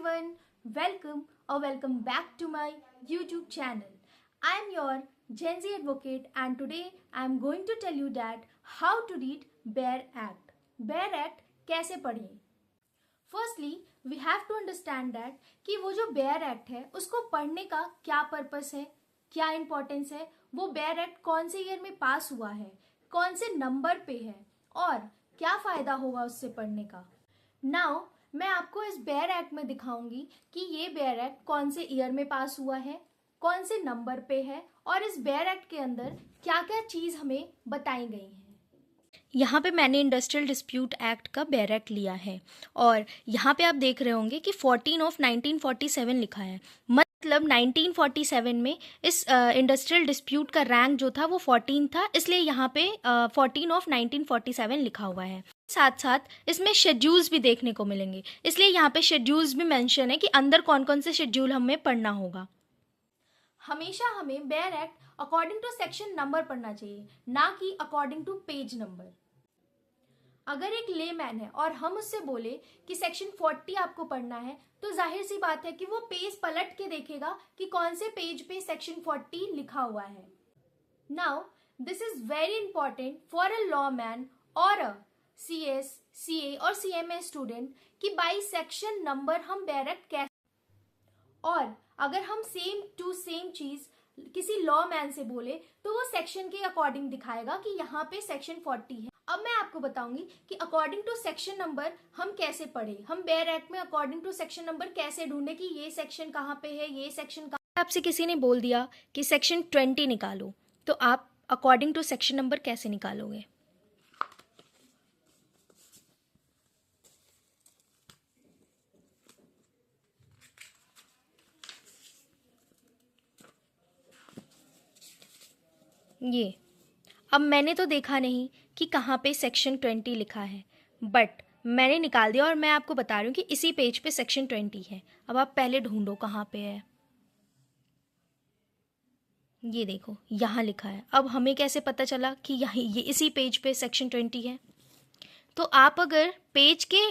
everyone, welcome back to my YouTube channel. I am your Gen Z advocate and today I am going to tell you that how to read Bare Act. Bare Act कैसे पढ़ें? Firstly, we have to understand that कि वो जो Bare Act है उसको पढ़ने का क्या पर्पस है, क्या इम्पोर्टेंस है, वो Bare Act कौन से ईयर में पास हुआ है, कौन से नंबर पे है और क्या फ़ायदा होगा उससे पढ़ने का. नाउ मैं आपको इस बेयर एक्ट में दिखाऊंगी कि ये बेयर एक्ट कौन से ईयर में पास हुआ है, कौन से नंबर पे है और इस बेयर एक्ट के अंदर क्या क्या चीज़ हमें बताई गई है. यहाँ पे मैंने इंडस्ट्रियल डिस्प्यूट एक्ट का बेयर एक्ट लिया है और यहाँ पे आप देख रहे होंगे कि 14 ऑफ 1947 लिखा है. मतलब 1947 में इस इंडस्ट्रियल डिस्प्यूट का रैंक जो था वो 14 था, इसलिए यहाँ पे 14 ऑफ 1947 लिखा हुआ है. साथ साथ इसमें शेड्यूल्स भी देखने को मिलेंगे, इसलिए यहाँ पे शेड्यूल्स भी मेंशन है कि अंदर कौन कौन से शेड्यूल हमें पढ़ना होगा. हमेशा हमें bare act according to section number पढ़ना चाहिए, ना कि अकॉर्डिंग टू पेज नंबर. अगर एक लेमैन है और हम उससे बोले कि सेक्शन 40 आपको पढ़ना है तो जाहिर सी बात है कि वो पेज पलट के देखेगा कि कौन से पेज पे सेक्शन 40 लिखा हुआ है. Now this is very important for a law man और अ CS, CA और CMA स्टूडेंट कि बाई सेक्शन नंबर हम बेयर एक्ट कैसे, और अगर हम सेम टू सेम चीज किसी लॉ मैन से बोले तो वो सेक्शन के अकॉर्डिंग दिखाएगा कि यहाँ पे सेक्शन 40 है. अब मैं आपको बताऊंगी कि अकॉर्डिंग टू सेक्शन नंबर हम कैसे पढ़े, हम बेयर एक्ट में अकॉर्डिंग टू सेक्शन नंबर कैसे ढूंढे कि ये सेक्शन कहाँ पे है, ये सेक्शन कहाँ. आपसे किसी ने बोल दिया कि सेक्शन 20 निकालो, तो आप अकॉर्डिंग टू सेक्शन नंबर कैसे निकालोगे? ये अब मैंने तो देखा नहीं कि कहाँ पे सेक्शन 20 लिखा है, बट मैंने निकाल दिया और मैं आपको बता रही हूँ कि इसी पेज पे सेक्शन 20 है. अब आप पहले ढूंढो कहाँ पे है. ये देखो यहाँ लिखा है. अब हमें कैसे पता चला कि ये इसी पेज पे सेक्शन 20 है? तो आप अगर पेज के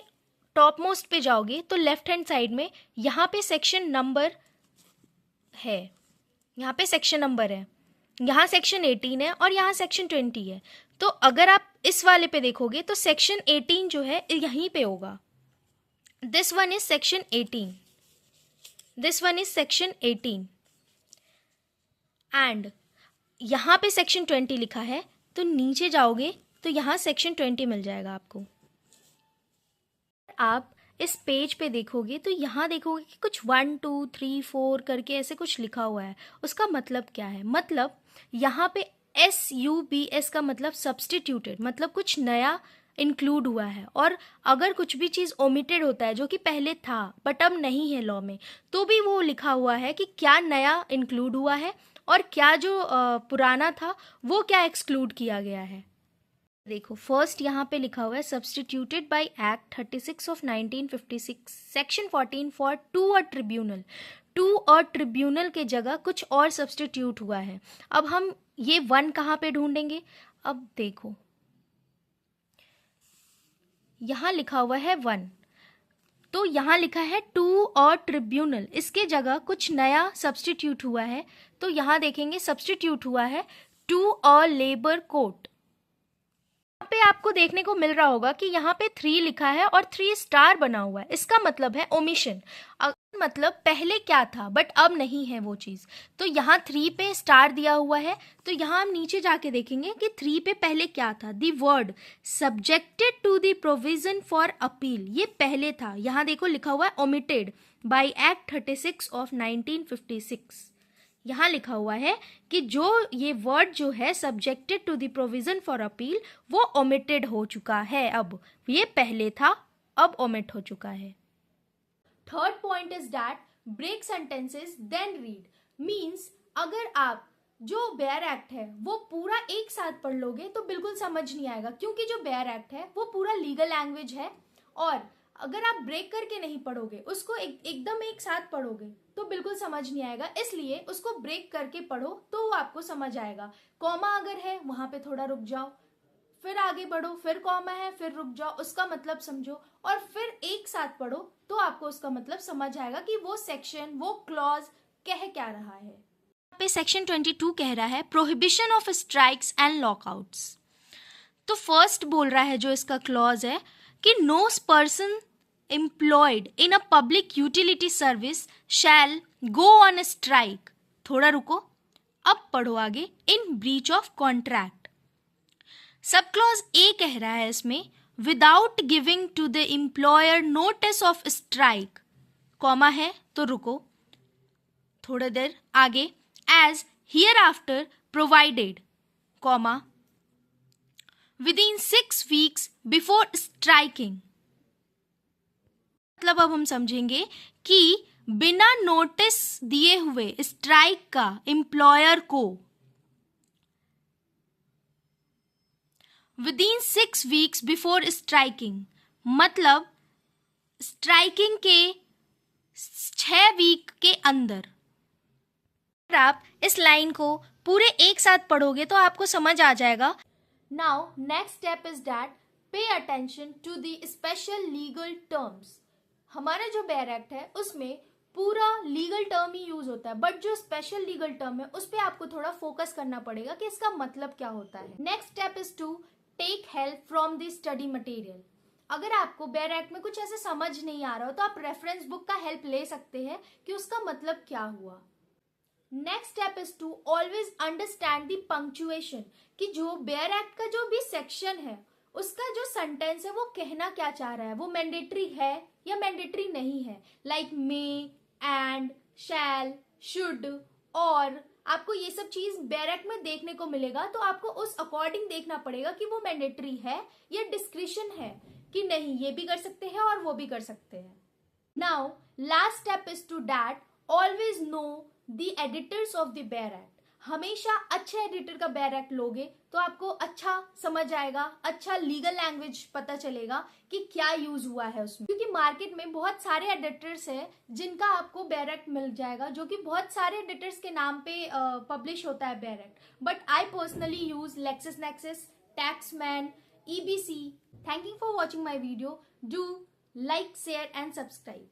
टॉप मोस्ट पे जाओगे तो लेफ्ट हैंड साइड में यहाँ पे सेक्शन नंबर है, यहाँ पे सेक्शन नंबर है, यहाँ सेक्शन 18 है और यहाँ सेक्शन 20 है. तो अगर आप इस वाले पे देखोगे तो सेक्शन 18 जो है यहीं पे होगा. This one is section 18, this one is section 18 and यहाँ पे सेक्शन 20 लिखा है. तो नीचे जाओगे तो यहाँ सेक्शन 20 मिल जाएगा आपको. आप इस पेज पे देखोगे तो यहाँ देखोगे कि कुछ 1 2 3 4 करके ऐसे कुछ लिखा हुआ है. उसका मतलब क्या है? मतलब यहाँ पे SUBS का मतलब सब्सटीट्यूटेड, मतलब कुछ नया इंक्लूड हुआ है. और अगर कुछ भी चीज़ ओमिटेड होता है जो कि पहले था बट अब नहीं है लॉ में, तो भी वो लिखा हुआ है कि क्या नया इंक्लूड हुआ है और क्या जो पुराना था वो क्या एक्सक्लूड किया गया है. देखो फर्स्ट यहाँ पे लिखा हुआ है substituted by act 36 of 1956 section 14 for to a tribunal. To a tribunal के जगह कुछ और सब्सटीट्यूट हुआ है. अब हम ये 1 कहाँ पे ढूंढेंगे? अब देखो यहाँ लिखा हुआ है 1, तो यहाँ लिखा है टू अ ट्रिब्यूनल, इसके जगह कुछ नया सब्सटीट्यूट हुआ है. तो यहाँ देखेंगे सब्सटीट्यूट हुआ है टू अ लेबर कोर्ट. पे आपको देखने को मिल रहा होगा कि यहाँ पे 3 लिखा है और 3 स्टार बना हुआ है. इसका मतलब है ओमिशन. मतलब पहले क्या था बट अब नहीं है वो चीज़. तो यहाँ 3 पे स्टार दिया हुआ है. तो यहाँ हम नीचे जाके देखेंगे कि 3 पे पहले क्या था. The word subjected to the provision for appeal, ये पहले था. यहाँ देखो लिखा हुआ है ओमिटेड बाय एक्ट 36 ऑफ 1956. यहाँ लिखा हुआ है कि जो ये वर्ड जो है subjected to the provision for appeal वो ओमिटेड हो चुका है. अब ये पहले था, अब ओमिट हो चुका है. Third point is that break sentences then read. Means अगर आप जो बेयर एक्ट है वो पूरा एक साथ पढ़ लोगे तो बिल्कुल समझ नहीं आएगा, क्योंकि जो बेयर एक्ट है वो पूरा लीगल लैंग्वेज है. और अगर आप ब्रेक करके नहीं पढ़ोगे, उसको एकदम एक साथ पढ़ोगे तो बिल्कुल समझ नहीं आएगा. इसलिए उसको ब्रेक करके पढ़ो तो वो आपको समझ आएगा. कॉमा अगर है वहां पे थोड़ा रुक जाओ, फिर आगे बढ़ो, फिर कॉमा है फिर रुक जाओ, उसका मतलब समझो और फिर एक साथ पढ़ो तो आपको उसका मतलब समझ आएगा कि वो सेक्शन, वो क्लॉज कह क्या रहा है। यहाँ पे सेक्शन 22 कह रहा है prohibition of strikes and lockouts. तो फर्स्ट बोल रहा है जो इसका क्लॉज है कि no person employed in a public utility service shall go on strike. थोड़ा रुको, अब पढ़ो आगे। In breach of contract. Sub clause A कह रहा है इसमें without giving to the employer notice of strike, comma है तो रुको थोड़ा देर आगे, as hereafter provided, comma within 6 weeks before striking. मतलब अब हम समझेंगे कि बिना नोटिस दिए हुए स्ट्राइक का एम्प्लॉयर को विदिन 6 weeks बिफोर स्ट्राइकिंग, मतलब स्ट्राइकिंग के 6 वीक के अंदर। अगर आप इस लाइन को पूरे एक साथ पढ़ोगे तो आपको समझ आ जाएगा। Now, next step is that pay attention to the special legal terms. हमारा जो बेयर एक्ट है उसमें पूरा लीगल टर्म ही यूज होता है, बट जो स्पेशल लीगल टर्म है उस पर आपको थोड़ा फोकस करना पड़ेगा कि इसका मतलब क्या होता है। Next step is to take help from the study material. अगर आपको बेयर एक्ट में कुछ ऐसे समझ नहीं आ रहा हो तो आप रेफरेंस बुक का हेल्प ले सकते हैं कि उसका मतलब क्या हुआ। Next step is to always understand the punctuation, कि जो बेयर एक्ट का जो भी सेक्शन है उसका जो सेंटेंस है वो कहना क्या चाह रहा है, वो मैंडेटरी है या मैंडेटरी नहीं है। Like may, and, shall, should, और आपको ये सब चीज बेयर एक्ट में देखने को मिलेगा, तो आपको उस अकॉर्डिंग देखना पड़ेगा कि वो मैंडेटरी है या डिस्क्रिशन है कि नहीं, ये भी कर सकते हैं और वो भी कर सकते हैं। Now last step is to that always know the editors of the bare act. हमेशा अच्छे एडिटर का बेयर एक्ट लोगे तो आपको अच्छा समझ आएगा, अच्छा लीगल लैंग्वेज पता चलेगा कि क्या यूज हुआ है उसमें। क्योंकि मार्केट में बहुत सारे एडिटर्स हैं जिनका आपको बेयर एक्ट मिल जाएगा, जो कि बहुत सारे एडिटर्स के नाम पे पब्लिश होता है bare act, but I personally use LexisNexis, Taxman, EBC. Thank you for watching my video. Do like, share and subscribe.